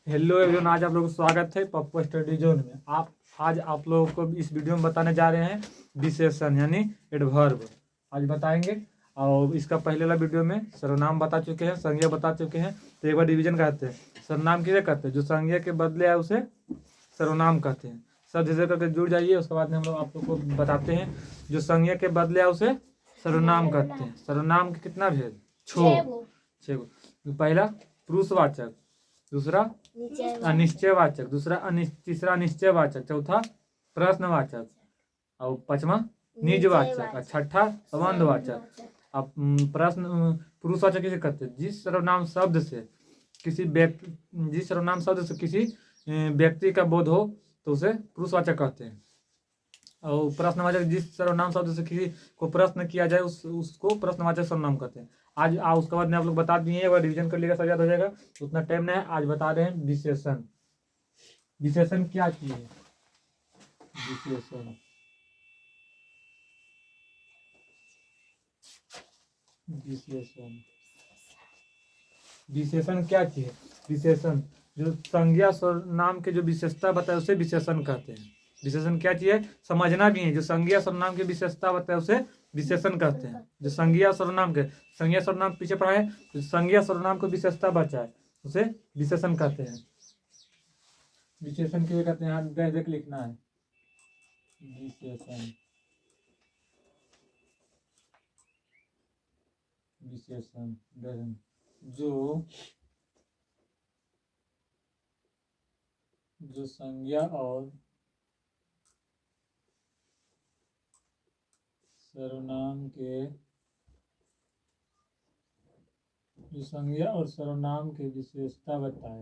Hello everyone, आज आप लोगों को स्वागत है पप्पू स्टडी जोन में। आज आप लोगों को इस वीडियो में बताने जा रहे हैं विशेषण यानी एडवर्ब आज बताएंगे। और इसका पहले वाला वीडियो में सर्वनाम बता चुके हैं, संज्ञा बता चुके हैं। तो एक बार रिवीजन कहते हैं। सर्वनाम किसे कहते हैं? जो संज्ञा के बदले है उसे सर्वनाम कहते हैं। सब जैसे करके जुड़ जाइए, उसके बाद में हम लोग आप लोग को बताते हैं। जो संज्ञा के बदले है उसे सर्वनाम कहते हैं। सर्वनाम के कितना भेद? छः गो। पहला पुरुषवाचक, दूसरा अनिश्चयवाचक, तीसरा अनिश्चयवाचक, चौथा प्रश्नवाचक, और पांचवा निजवाचक, और छठा संबंधवाचक। अब प्रश्न पुरुषवाचक किसे कहते हैं? जिस सर्वनाम शब्द से किसी व्यक्ति का बोध हो तो उसे पुरुषवाचक कहते हैं। और प्रश्नवाचक जिस सर्वनाम शब्द से किसी को प्रश्न किया जाए उसको प्रश्नवाचक सर्वनाम कहते हैं। आज उसके बाद में आप लोग बता दिए, एक बार रिवीजन कर लेगा सब याद हो जाएगा, उतना टाइम नहीं है। आज बता रहे हैं विशेषण। विशेषण क्या चीज है? विशेषण क्या चीज है? विशेषण जो संज्ञा सर्वनाम के जो विशेषता बताए उसे विशेषण कहते हैं। विशेषण क्या चीज है समझना भी है। जो संज्ञा सर्वनाम की विशेषता बताए उसे विशेषण कहते हैं। जो संज्ञा सर्वनाम पीछे पढ़ा है, जो संज्ञा सर्वनाम को विशेषता बचाए उसे विशेषण कहते हैं। विशेषण क्यों कहते हैं? देख लिखना है विशेषण जो संज्ञा और सर्वनाम के विशेषता बताए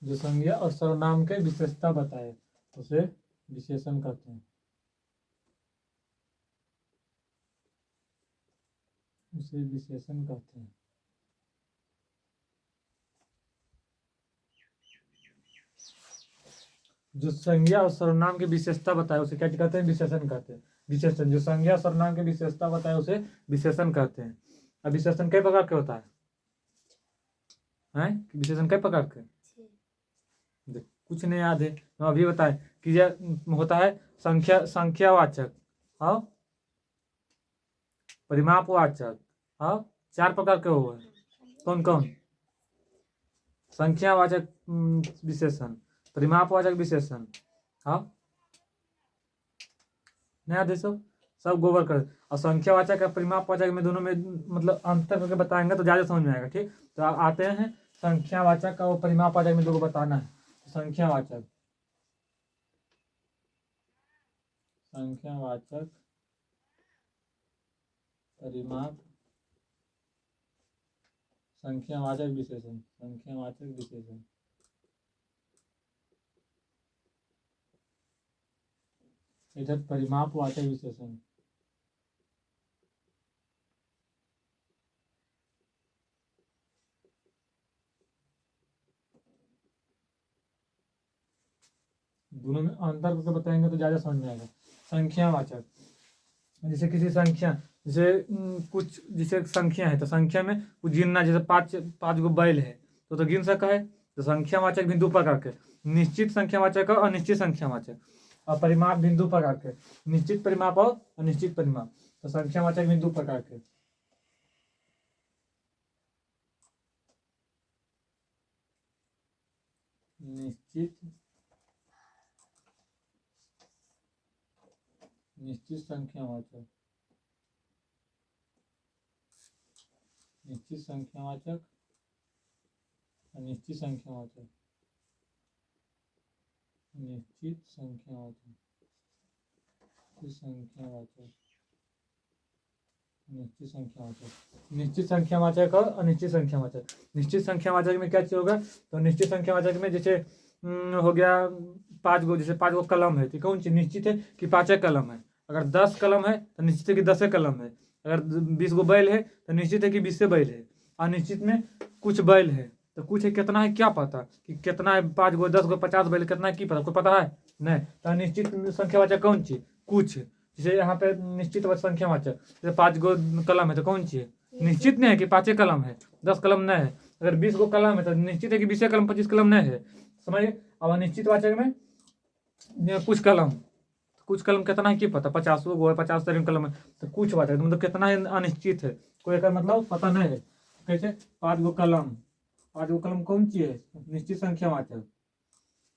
जो संज्ञा और सर्वनाम के विशेषता बताए उसे विशेषण कहते हैं। जो संज्ञा और सर्वनाम की विशेषता बताए उसे क्या कहते हैं? विशेषण कहते हैं। विशेषण जो संज्ञा सर्वनाम की विशेषता बताए उसे विशेषण कहते हैं। अब विशेषण कई प्रकार के होता है? विशेषण कई प्रकार के? कुछ नहीं याद है तो अभी बताए कि यह होता है संख्यावाचक, हाँ, परिमापवाचक, हाँ, 4 प्रकार के हुए। कौन कौन? संख्यावाचक विशेषण, परिमापवाचक विशेषण, हाँ, नया याद है सब गोबर कर। और संख्यावाचक और परिमापवाचक में दोनों में मतलब अंतर करके बताएंगे तो ज़्यादा समझ में आएगा। ठीक, तो आते हैं संख्यावाचक और परिमापवाचक में दो बताना है। संख्यावाचक विशेषण, इधर परिमापवाचक विशेषण। दोनों में अंतर करके बताएंगे तो ज़्यादा समझ में आएगा। संख्यावाचक जैसे किसी संख्या, जैसे संख्या है तो संख्या में कुछ गिनना, जैसे पाँच गो बैल है तो गिन सका है। तो संख्यावाचक भी 2 प्रकार के, निश्चित संख्यावाचक और अनिश्चित संख्यावाचक। और परिमाप भी 2 प्रकार के, निश्चित परिमाप और अनिश्चित परिमाप। तो संख्यावाचक भी 2 प्रकार के, निश्चित संख्यावाचक, अनिश्चित संख्यावाचक। निश्चित संख्यावाचक और अनिश्चित संख्यावाचक। निश्चित संख्यावाचक में क्या चीज होगा? तो निश्चित संख्यावाचक में जैसे हो गया 5 गो, जैसे 5 गो कलम है तो कौन चीज निश्चित है कि 5 कलम है। अगर 10 कलम है तो निश्चित है कि 10 कलम है। अगर 20 गो बैल है तो निश्चित है कि 20 बैल है। अनिश्चित में कुछ बैल है तो कुछ है, कितना है क्या पता कि कितना है, 5 गो 10 गो 50 बैल कितना है की पता? कोई पता है नहीं। तो अनिश्चित संख्यावाचक कौन चीज? कुछ। जैसे यहाँ पे निश्चित संख्यावाचक, जैसे 5 गो कलम है तो कौन सी है? निश्चित नहीं है कि 5 कलम है, 10 कलम नहीं है। अगर 20 गो कलम है तो निश्चित है कि 20 कलम 25 कलम नहीं है। समझिए। अब अनिश्चित वाचक में कुछ कलम कितना है कि पता, 50 गो है, 50 कलम है। तो कुछ वाचक मतलब कितना है अनिश्चित है, कोई एक मतलब पता नहीं है। कैसे? 5 गो कलम, 5 गो कलम कौन सी है? निश्चित संख्यावाचक।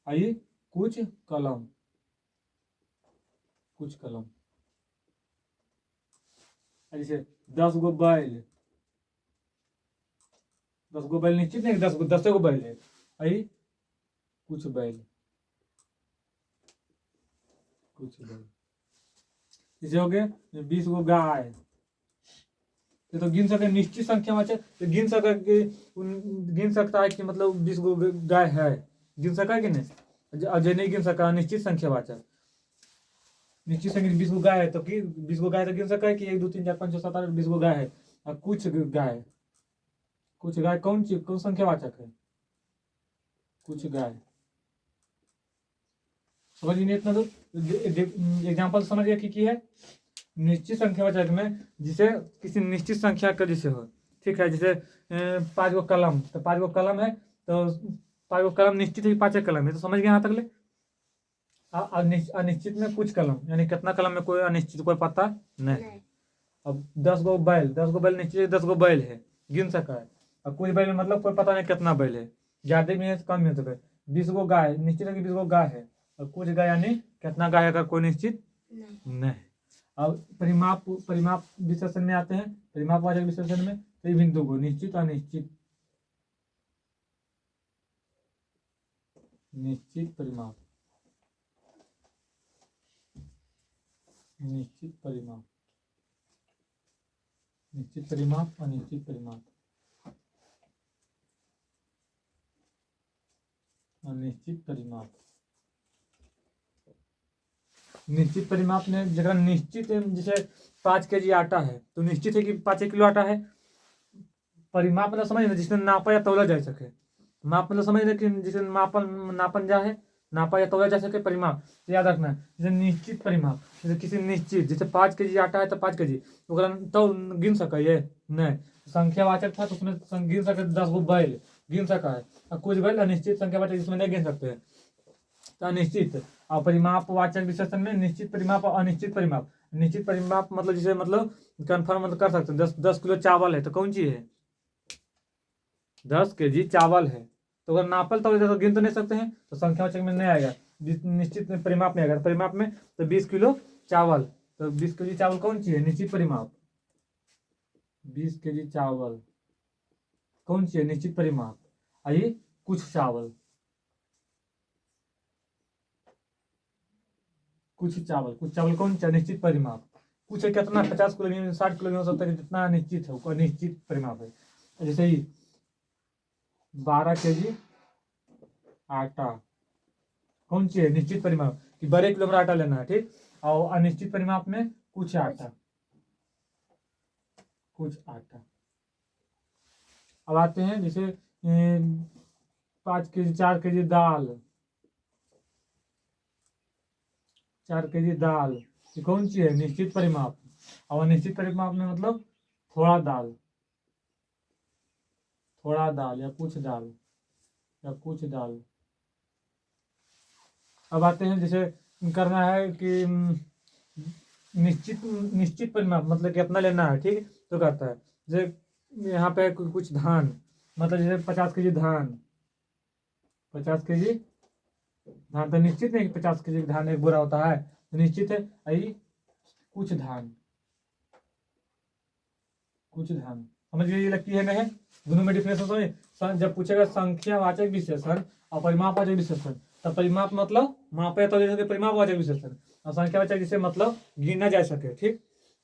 आइए कुछ कलम, कुछ कलम। जैसे 10 गो बैल, 10 गो बैल निश्चित नहीं, 10 गो बैल है। आई कुछ बैल, कुछ बैल। जैसे हो गए 20 गो गाय, तो गिन सके निश्चित संख्यावाचक, तो गिन सकता है कि मतलब 20 गो गाय है, गिन सका है कि नहीं? अजय नहीं गिन सका, निश्चित संख्यावाचक। निश्चित संख्या 20 गो गाय है तो कि 20 गो गाय तो गिन सका है कि 1 2 3 4 5 6 7 8 20 गो गाय है। और कुछ गाय, कुछ गाय कौन संख्यावाचक है? कुछ गाय। समझिए इतना तो एग्जाम्पल समझिए कि है निश्चित संख्यावाचक में, जिसे किसी निश्चित संख्या का जैसे हो, ठीक है। जैसे 5 गो कलम, तो 5 गो कलम है तो 5 गो कलम निश्चित है कि 5 कलम है, तो समझ गए यहाँ तक ले। अनिश्चित में कुछ कलम, यानी कितना कलम में कोई अनिश्चित, कोई पता नहीं। अब 10 गो बैल, 10 गो बैल निश्चित 10 गो बैल है, गिन सका है। और कुछ बैल मतलब कोई पता नहीं कितना बैल है, ज्यादा भी है कम भी हो सके। 20 गो गाय निश्चित है कि 20 गो गाय है, और कुछ गाय यानी कितना गाय है का कोई निश्चित नहीं। अब परिमाप विशेषण में आते हैं, परिमापवाचक विशेषण में तो ये बिंदु को निश्चित अनिश्चित, निश्चित परिमाप, निश्चित परिमाप, निश्चित परिमाप, अनिश्चित परिमाप, अनिश्चित परिमाप। निश्चित परिमाप में जगह निश्चित है, जैसे 5 kg आटा है तो निश्चित है कि 5 किलो आटा है। परिमाप मतलब समझ, जिसमें नापा या तौला जा सके। माप मतलब समझ कि जिसे नापन जा है, नापा या तौला जा सके, परिमाप। तो याद रखना है जैसे निश्चित परिमाप, जैसे किसी निश्चित, जैसे 5 kg आटा है तो 5 kg तो गिन सका ये नहीं। संख्यावाचक था तो उसमें गिन सके 10 गो बैल गिन सका है, और कुछ बैल अनिश्चित संख्यावाचक जिसमें नहीं गिन सकते हैं, तो अनिश्चित। और परिमापवाचक विशेषण में निश्चित परिमाप और अनिश्चित परिमाप। निश्चित परिमाप मतलब जिसे मतलब कंफर्म मतलब कर सकते हैं, 10 किलो चावल है तो कौन सी है? 10 kg चावल है। तो अगर नापल तो गिन तो नहीं सकते हैं, तो संख्यावाचक में नहीं आएगा, निश्चित परिमाप में आएगा। परिमाप में तो 20 किलो चावल, तो 20 kg चावल कौन सी है? निश्चित परिमाप। 20 kg चावल कौन सी है? निश्चित परिमाप। आइए कुछ चावल, कुछ चावल कौन सा? निश्चित परिमाप। कुछ है कितना? 50 किलो 60 किलो हो सकता है, जितना निश्चित है वो निश्चित परिमाप है। जैसे ही 12 kg आटा कौन सी है? निश्चित परिमाप, कि बड़े किलोग्राम आटा लेना है, ठीक। और अनिश्चित परिमाप में कुछ आटा, कुछ आटा। अब आते हैं जैसे 5 kg 4 kg दाल, 4 kg दाल, ये कौन सी है? निश्चित परिमाप। और अनिश्चित परिमाप में मतलब थोड़ा दाल, थोड़ा दाल या कुछ दाल, या कुछ दाल। अब आते हैं जैसे करना है कि निश्चित परिमाप मतलब कितना लेना है, ठीक। तो कहता है जैसे यहाँ पे कुछ धान, मतलब जैसे 50 kg धान, 50 kg धान तो निश्चित नहीं कि 50 kg धान एक बोरा होता है, तो निश्चित है। आई कुछ धान, कुछ धान। समझ गए ये लगती है नहीं? दोनों में डिफरेंस समझ। जब पूछेगा संख्यावाचक विशेषण और परिमापवाचक विशेषण, तब परिमाप मतलब मापे तो जैसे परिमापवाचक विशेषण, और संख्यावाचक जिसे मतलब गिना जा सके, ठीक।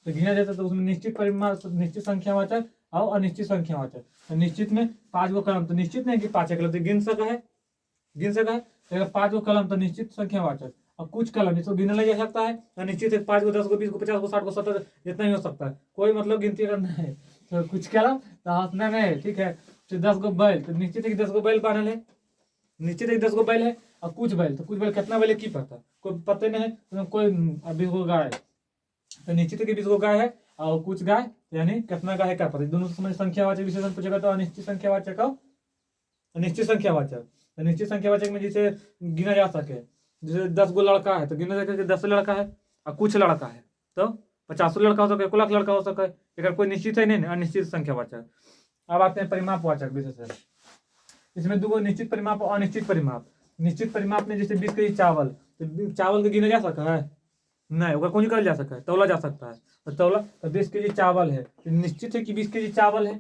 तो गिना जाता तो उसमें निश्चित परिमाप, निश्चित संख्यावाचक और अनिश्चित संख्यावाचक। तो निश्चित में 5 गो कलम तो निश्चित नहीं कि 5 कलम तो गिन सका है, गिन सका है। तो 5 गो कलम तो निश्चित संख्यावाचक, और कुछ कलम इसको गिना जा सकता है, तो निश्चित है 5 गो 10 गो 20 गो 50 गो 60 गो 70 जितना ही हो सकता है, कोई मतलब गिनती करना है। तो कुछ कलम तो हंसना नहीं है, ठीक है। तो 10 गो बैल तो निश्चित है कि 10 गो बैल बांधल है, निश्चित है कि 10 गो बैल है। और कुछ बैल तो कुछ बैल कितना बैल है की पता, कोई पता नहीं है, तो कोई 20 गो गाय, तो निश्चित है कि 20 गो गाय है और कुछ गाय यानी कितना गाय है क्या पता, दोनों समय संख्यावाचक विशेषण पूछेगा तो अनिश्चित संख्यावाचक और निश्चित संख्यावाचक। तो निश्चित संख्यावाचक में जिसे गिना जा सके, जैसे 10 गो लड़का है तो गिना जा सके 10 लड़का है, और कुछ लड़का है तो 50 लड़का हो सके, 1 लाख लड़का हो सके, अगर कोई निश्चित है नहीं अनिश्चित संख्यावाचक। अब आते हैं परिमापवाचक विशेषण। इसमें दो निश्चित परिमाप और अनिश्चित परिमाप। निश्चित परिमाप में जैसे 20 केजी चावल, तो चावल के गिना जा सकता है नहीं, ओकर कौन कर जा सकता है, तौला जा सकता है। तो तौला तो 20 केजी चावल है तो निश्चित है कि 20 केजी चावल है,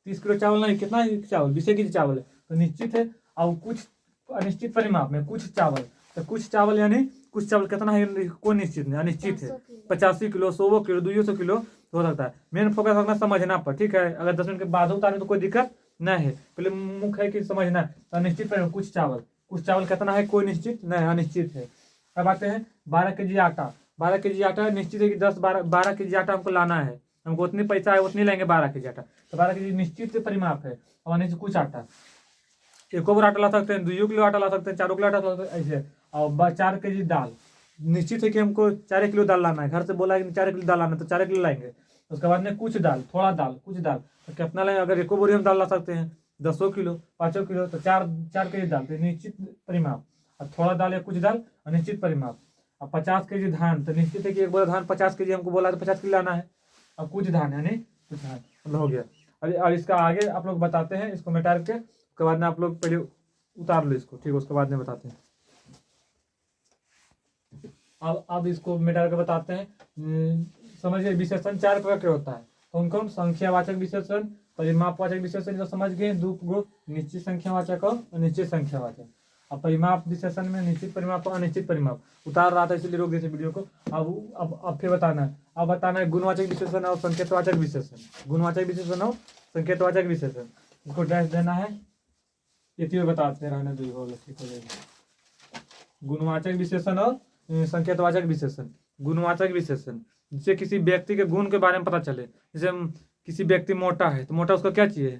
30 किलो चावल नहीं, कितना है चावल, 20 केजी चावल है तो निश्चित है। और कुछ अनिश्चित परिमाप में कुछ चावल, तो कुछ चावल यानी कुछ चावल कितना है कोई निश्चित नहीं, अनिश्चित है। 85 किलो, 100 किलो, 200 किलो हो सकता है। मेन फोकस रखना समझना पर, ठीक है। अगर 10 मिनट के बाद उतारे तो कोई दिक्कत नहीं है, पहले मुख्य है कि समझना है। तो अनिश्चित परिमाप कुछ चावल कितना है कोई निश्चित नहीं, अनिश्चित है। अब आते हैं 12 केजी आटा। 12 केजी आटा निश्चित है कि 12 केजी आटा हमको लाना है, हमको उतनी पैसा है उतनी लेंगे 12 केजी आटा, तो 12 केजी निश्चित परिमाप है। और अनिश्चित कुछ आटा, 1 किलो आटा ला सकते हैं, 2 किलो आटा ला सकते हैं, 4 किलो आटा ला सकते हैं, ऐसे। और 4 केजी दाल, निश्चित है कि हमको 4 किलो दाल लाना है, घर से बोला है कि 4 किलो दाल लाना है तो 4 किलो लाएंगे। उसके बाद में कुछ दाल, थोड़ा दाल, कुछ दाल, तो कितना लेंगे, अगर 1 बोरी हम दाल ला सकते हैं 10 किलो, 5 किलो, तो 4 केजी दाल, तो निश्चित परिमाप। और थोड़ा दाल या कुछ दाल अनिश्चित परिमाप। अब 50 केजी धान, तो निश्चित है कि 1 बोरा धान 50 केजी हमको बोला तो 50 किलो लाना है। अब कुछ धान यानी कुछ धान मतलब हो गया। और इसका आगे आप लोग बताते हैं, इसको मिटा के उसके बाद में आप लोग पहले उतार लो इसको, ठीक है, उसके बाद में बताते हैं। अब इसको मिटा के बताते हैं। समझिए विशेषण 4 प्रकार के होता है, कौन कौन, संख्यावाचक विशेषण, परिमापवाचक विशेषण जो समझ गए, 2 गो निश्चित संख्यावाचक और अनिश्चित संख्यावाचक। अब परिमाप विशेषण में निश्चित परिमाप और अनिश्चित परिमाप उतार रहा था इसलिए रोक दिए वीडियो को। अब फिर बताना है, अब बताना है गुणवाचक विशेषण और संकेतवाचक विशेषण। गुणवाचक विशेषण और संकेतवाचक विशेषण, इसको डैश देना है, ये बताते रहने दो, ठीक हो जाएगा। गुणवाचक विशेषण और संकेतवाचक विशेषण। गुणवाचक विशेषण जिससे किसी व्यक्ति के गुण के बारे में पता चले, जैसे किसी व्यक्ति मोटा है तो मोटा उसका क्या चाहिए,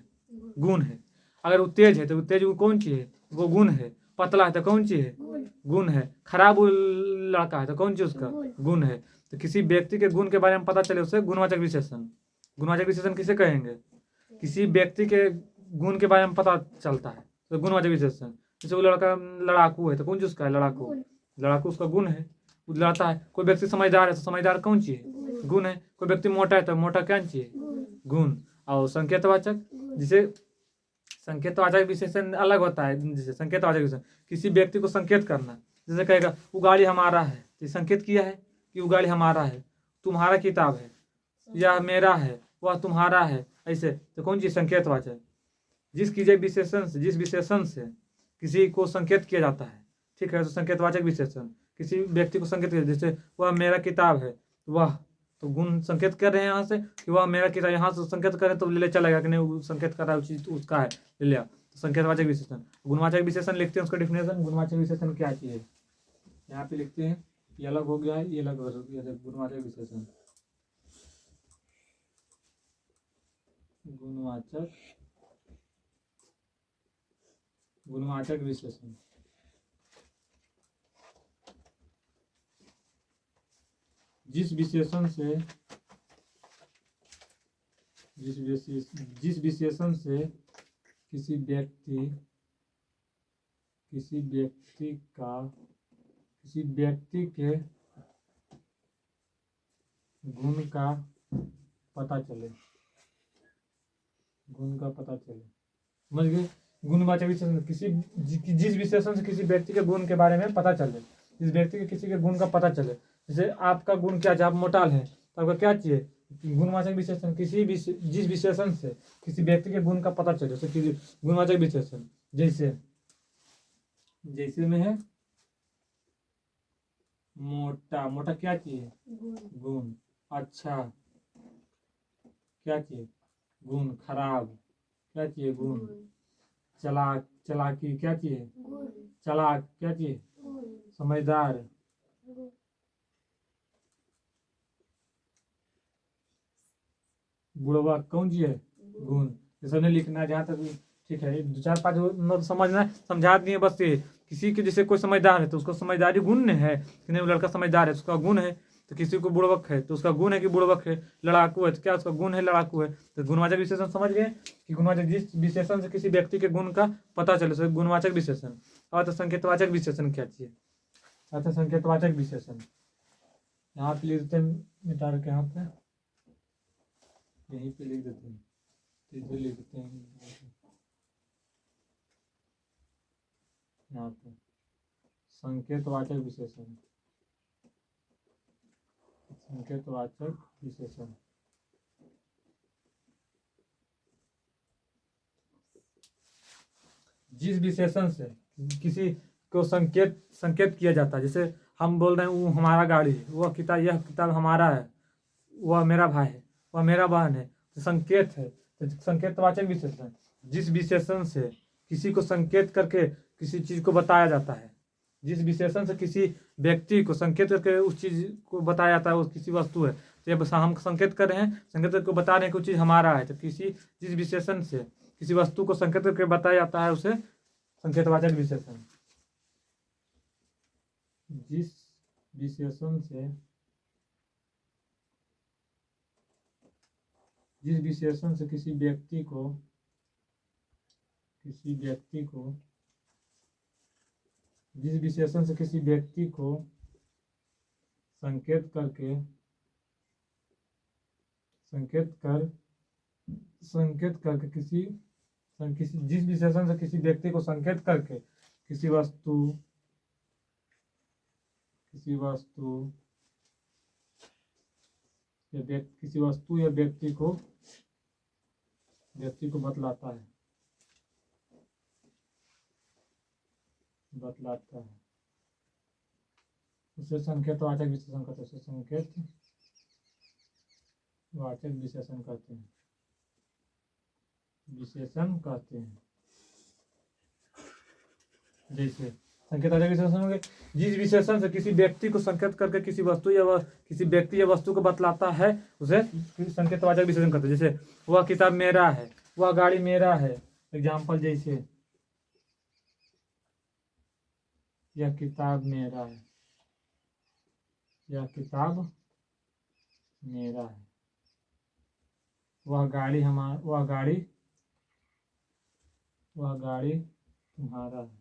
गुण है। अगर वो तेज है तो तेज वो कौन चीज है, वो गुण है। पतला है तो कौन चीज है, गुण है। खराब लड़का है तो कौन चीज उसका, गुण है। तो किसी व्यक्ति के गुण के बारे में पता चले उससे गुणवाचक विशेषण। गुणवाचक विशेषण किसे कहेंगे, किसी व्यक्ति के गुण के बारे में पता चलता है तो गुणवाचक विशेषण। जैसे वो लड़का लड़ाकू है तो कौन चीज उसका है, लड़ाकू, लड़ाकू उसका गुण है, वो लड़ता है। कोई व्यक्ति समझदार है तो समझदार कौन चीज है, गुण है। कोई व्यक्ति मोटा है तो मोटा क्या चीज है, गुण। और संकेतवाचक, जिसे संकेतवाचक विशेषण अलग होता है। जैसे संकेतवाचक विशेषण किसी व्यक्ति को संकेत करना, जैसे कहेगा वो गाड़ी हमारा है, तो संकेत किया है कि वो गाड़ी हमारा है। तुम्हारा किताब है, यह मेरा है, वह तुम्हारा है, ऐसे। तो कौन चीज, संकेतवाचक। जिस विशेषण से किसी को संकेत किया जाता है, ठीक है, तो संकेतवाचक विशेषण। किसी व्यक्ति को संकेत किया, जैसे वह मेरा किताब है, वह, तो गुण संकेत कर रहे हैं यहाँ से कि वह मेरा किताब, यहाँ से संकेत करें तो ले चलेगा कि नहीं, वो संकेत कर रहा है चीज उसका है, ले लिया। तो संकेतवाचक विशेषण। गुणवाचक विशेषण लिखते हैं, उसका डिफिनेशन। गुणवाचक विशेषण क्या चीज है, यहाँ पे लिखते हैं, ये अलग हो गया है, ये अलग हो गया। गुणवाचक विशेषण, गुणवाचक विशेषण। जिस विशेषण से किसी व्यक्ति के गुण का पता चले, समझ गए। गुणवाचक विशेषण जिस विशेषण से किसी व्यक्ति के गुण के बारे में पता चले, जिस व्यक्ति के किसी के गुण का पता चले। जैसे आपका गुण क्या है, आप मोटाल है तो आपका क्या चाहिए, गुणवाचक विशेषण। जिस विशेषण से किसी व्यक्ति के गुण का पता चले, जैसे किसी गुणवाचक विशेषण। जैसे में है मोटा क्या चाहिए, गुण। अच्छा क्या चाहिए, गुण। खराब क्या चाहिए, गुण। चलाकी क्या चाहिए, चालाक क्या चाहिए, समझदार। बुढ़वा कौन चीज है, गुण। जैसे नहीं लिखना है जहाँ तक, ठीक है। 2-4-5 मतलब समझना, समझा दिए बस। ये किसी के जैसे कोई समझदार है तो उसको समझदारी गुण है कि नहीं, वो लड़का समझदार है तो उसका गुण है। तो किसी को बुड़बक है तो उसका गुण है कि बुड़बक है। लड़ाकू है तो क्या उसका गुण है लड़ाकू है। तो गुणवाचक विशेषण समझ गए कि गुणवाचक जिस विशेषण से किसी व्यक्ति के गुण का पता चले तो गुणवाचक विशेषण। और तो संकेतवाचक विशेषण क्या चाहिए? अच्छा, संकेतवाचक विशेषण यहाँ पे लिख देते हैं, मिटा के यहाँ पे यहीं पे लिख देते हैं, इधर लिख देते हैं यहाँ पे संकेतवाचक विशेषण। संकेतवाचक विशेषण जिस विशेषण से किसी को संकेत किया जाता है, जैसे हम बोल रहे हैं वो हमारा गाड़ी है, वह किताब, यह किताब हमारा है, वह मेरा भाई है, वह मेरा बहन है, तो संकेत है। तो संकेतवाचक विशेषण जिस विशेषण से किसी को संकेत करके किसी चीज को बताया जाता है, जिस विशेषण से किसी व्यक्ति को संकेत करके उस चीज को बताया जाता है, वो किसी वस्तु है। तो ये हम संकेत कर रहे हैं, संकेत करके बता रहे हैं कि वो चीज हमारा है। तो जिस विशेषण से किसी वस्तु को संकेत करके बताया जाता है उसे संकेतवाचक विशेषण। जिस विशेषण से किसी व्यक्ति को जिस विशेषण से किसी व्यक्ति को संकेत करके जिस विशेषण से किसी व्यक्ति को संकेत करके किसी वस्तु या व्यक्ति को बतलाता है उसे संकेतवाचक विशेषण कहते हैं। संकेतवाचक विशेषण कहते हैं। जैसे संकेतवाचक विशेषण हो गए जिस विशेषण से किसी व्यक्ति को संकेत करके किसी वस्तु या किसी व्यक्ति या वस्तु को बतलाता है उसे संकेतवाचक विशेषण कहते हैं। जैसे वह किताब मेरा है, वह गाड़ी मेरा है। एग्जाम्पल जैसे यह किताब मेरा है, वह गाड़ी तुम्हारा है।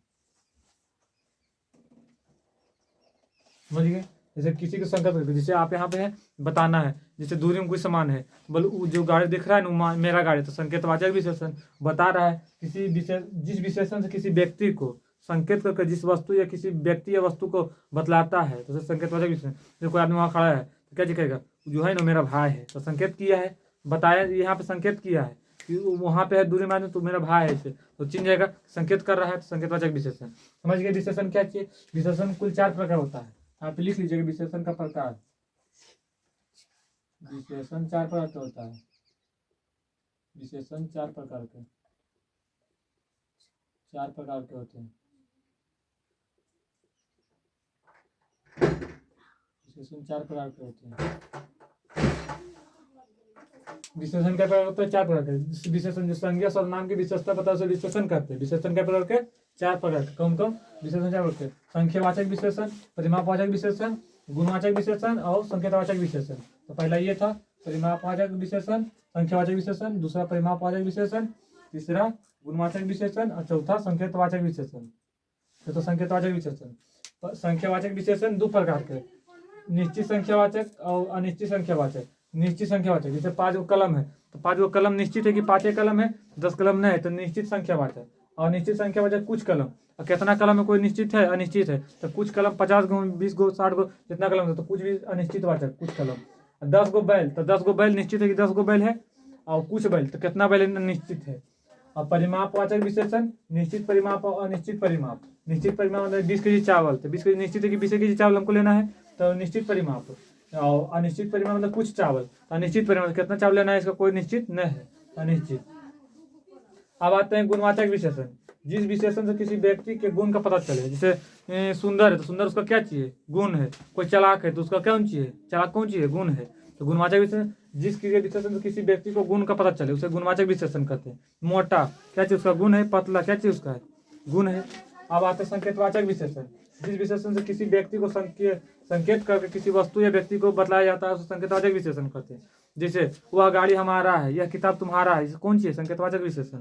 समझ गए? जैसे किसी को संकेत करके, जैसे आप यहाँ पे है बताना है, जैसे दूरी में कोई सामान है, बोल जो गाड़ी दिख रहा है ना मेरा गाड़ी, तो संकेतवाचक विशेषण बता रहा है जिस विशेषण से किसी व्यक्ति को संकेत करके जिस वस्तु या किसी व्यक्ति या वस्तु को बतलाता है तो संकेतवाचक विशेषण। जैसे कोई आदमी वहाँ खड़ा है तो क्या कहेगा, जो है ना मेरा भाई है, तो संकेत किया है, बताया, यहाँ पे संकेत किया है कि वहाँ पे है दूरी में तो मेरा भाई है इसे, तो चिन्ह जाएगा, संकेत कर रहा है, तो संकेतवाचक विशेषण। समझ गए? विशेषण क्या चाहिए? विशेषण कुल 4 प्रकार होता है। आप लिख लीजिएगा विशेषण का प्रकार। विशेषण 4 प्रकार का होता है। विशेषण 4 प्रकार के होते हैं। विशेषण 4 प्रकार के होते हैं। विशेषण क्या प्रकार होता है? 4 प्रकार के विशेषण। जो संज्ञा सर्वनाम की विशेषता पता उसे विशेषण कहते हैं। विशेषण क्या प्रकार के? 4 प्रकार के। कौन कौन? विशेषण 4 प्रकार के। संख्यावाचक विशेषण, परिमापवाचक विशेषण, गुणवाचक विशेषण और संकेतवाचक विशेषण। तो पहला ये था परिमापवाचक विशेषण, संख्यावाचक विशेषण, दूसरा परिमापवाचक विशेषण, तीसरा गुणवाचक विशेषण और चौथा संकेतवाचक विशेषण। तो संकेतवाचक विशेषण, संख्यावाचक विशेषण 2 प्रकार के, निश्चित संख्यावाचक और अनिश्चित संख्यावाचक। निश्चित संख्यावाचक जैसे 5 गो कलम है तो 5 गो कलम निश्चित है कि 5 कलम है, 10 कलम नहीं है, तो निश्चित संख्यावाचक। और निश्चित संख्यावाचक कुछ कलम, और कितना कलम है कोई निश्चित है अनिश्चित है, तो कुछ कलम 50 गो 20 गो 60 गो जितना कलम है तो कुछ भी अनिश्चित वाचक कुछ कलम। 10 गो बैल, तो 10 गो बैल निश्चित है कि 10 गो बैल है, और कुछ बैल तो कितना बैल निश्चित है। और परिमापवाचक विशेषण निश्चित परिमाप और अनिश्चित परिमाप। निश्चित परिमाप मतलब 20 केजी चावल, तो 20 केजी निश्चित है कि 20 केजी चावल हमको लेना है, तो निश्चित परिमाप। और अनिश्चित परिमाप मतलब कुछ चावल, तो अनिश्चित परिमाप कितना चावल लेना है इसका कोई निश्चित नहीं है, अनिश्चित। अब आते हैं गुणवाचक विशेषण। जिस विशेषण से किसी व्यक्ति के गुण का पता चले, जैसे सुंदर है तो सुंदर उसका क्या चाहिए? गुण है। कोई चालाक है तो उसका कौन चाहिए? चालाक कौन चाहिए? गुण है। तो गुणवाचक विशेषण जिस विशेषण से किसी व्यक्ति को गुण का पता चले उसे गुणवाचक विशेषण कहते हैं। मोटा क्या चाहिए? उसका गुण है। पतला क्या चाहिए? उसका है गुण है। अब आते हैं संकेतवाचक विशेषण। जिस विशेषण से किसी व्यक्ति को संकेत करके किसी वस्तु या व्यक्ति को बतलाया जाता है, उसे संकेतवाचक विशेषण कहते हैं। जैसे वह गाड़ी हमारा है, यह किताब तुम्हारा है, इसे कौन सी है? संकेतवाचक विशेषण।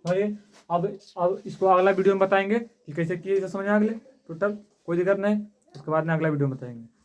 समझिए। अब इसको अगला वीडियो में बताएंगे कि कैसे किए, इसे समझ आ गए टोटल, कोई दिक्कत नहीं। उसके बाद में अगला वीडियो में बताएंगे।